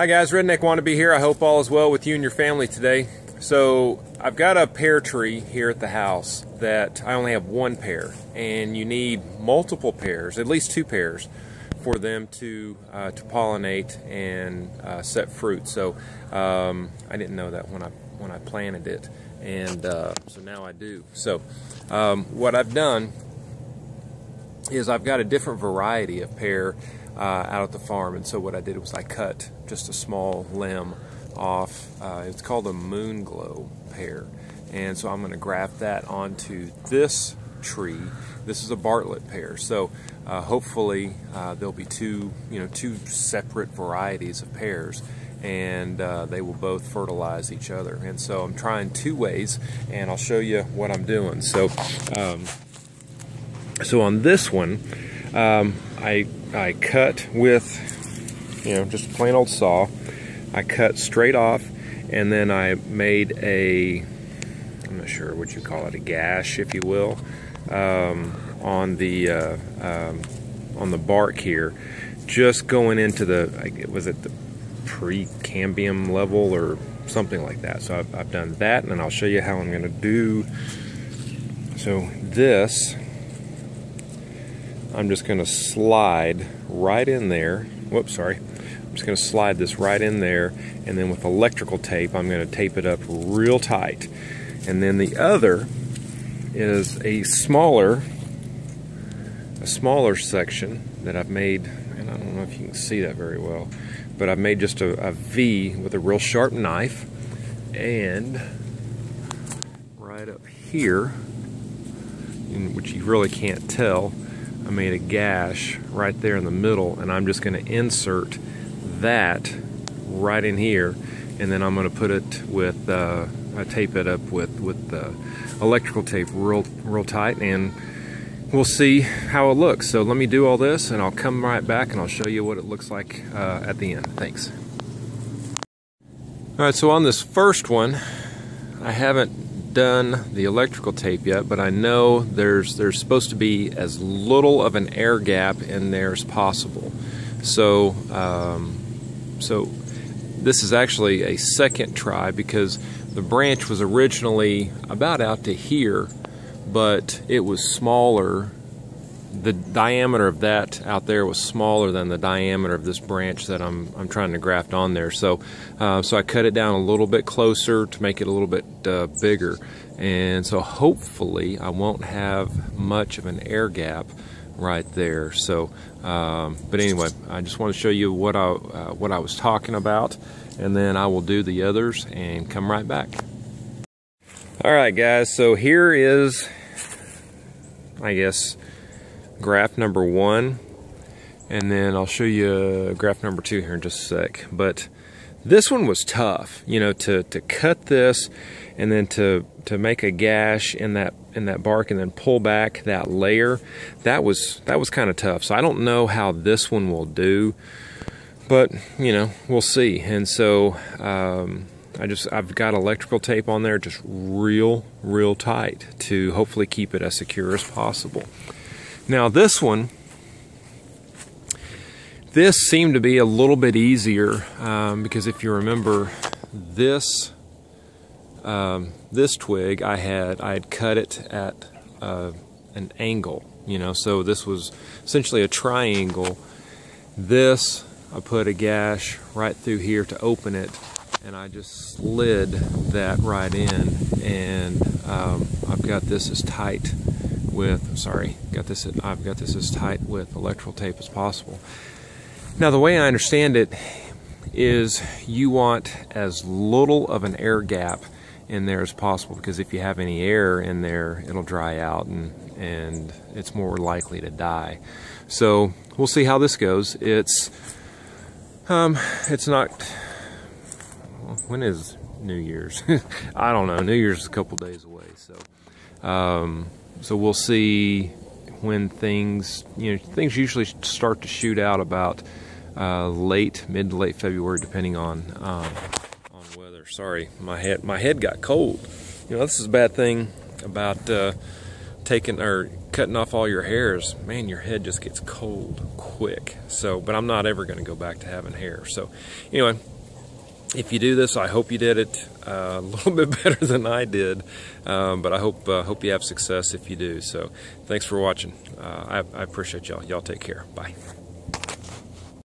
Hi guys, Redneck Wannabe here. I hope all is well with you and your family today. So I've got a pear tree here at the house that I only have one pear, and you need multiple pears, at least two pears, for them to pollinate and set fruit. So I didn't know that when I planted it, and so now I do. So what I've done is I've got a different variety of pear out at the farm, and so what I did was I cut just a small limb off. It's called a moon glow pear, and so I'm going to graft that onto this tree. This is a Bartlett pear, so hopefully there'll be two separate varieties of pears, and they will both fertilize each other. And so I'm trying two ways, and I'll show you what I'm doing. So so on this one, I cut with, just a plain old saw. I cut straight off, and then I made I'm not sure what you call it, a gash, if you will, on the bark here, just going into was it the precambium level or something like that. So I've done that, and then I'll show you how I'm going to do. So this, I'm just going to slide right in there. Whoops, sorry. I'm just going to slide this right in there, and then with electrical tape, I'm going to tape it up real tight. And then the other is a smaller section that I've made, and I don't know if you can see that very well, but I've made just a V with a real sharp knife, and right up here, which you really can't tell, I made a gash right there in the middle, and I'm just going to insert that right in here, and then I'm going to put it with I tape it up with electrical tape real tight, and we'll see how it looks. So let me do all this, and I'll come right back and I'll show you what it looks like at the end. Thanks. Alright, so on this first one, I haven't done the electrical tape yet, but I know there's supposed to be as little of an air gap in there as possible. So so this is actually a second try, because the branch was originally about out to here, but it was smaller. The diameter of that out there was smaller than the diameter of this branch that I'm trying to graft on there. So so I cut it down a little bit closer to make it a little bit bigger, and so hopefully I won't have much of an air gap right there. So but anyway, I just want to show you what I was talking about, and then I will do the others and come right back. Alright guys, so here is, I guess, graft number one, and then I'll show you graft number two here in just a sec. But this one was tough, to cut this, and then to make a gash in that bark, and then pull back that layer. That was kind of tough. So I don't know how this one will do, but we'll see. And so I've got electrical tape on there, just real tight, to hopefully keep it as secure as possible. Now this one, this seemed to be a little bit easier, because if you remember, this twig I had cut it at an angle, so this was essentially a triangle. This, I put a gash right through here to open it, and I just slid that right in, and I've got this as tight with, I've got this as tight with electrical tape as possible. Now the way I understand it is you want as little of an air gap in there as possible, because if you have any air in there, it'll dry out, and it's more likely to die. So we'll see how this goes. It's not, when is New Year's? I don't know. New Year's is a couple days away, so so we'll see when things usually start to shoot out about mid to late February, depending on weather. Sorry, my head got cold. This is a bad thing about taking or cutting off all your hairs, man, your head just gets cold quick. So, but I'm not ever going to go back to having hair. So anyway, if you do this, I hope you did it a little bit better than I did, but I hope you have success if you do. So thanks for watching. I appreciate y'all. Y'all take care. Bye.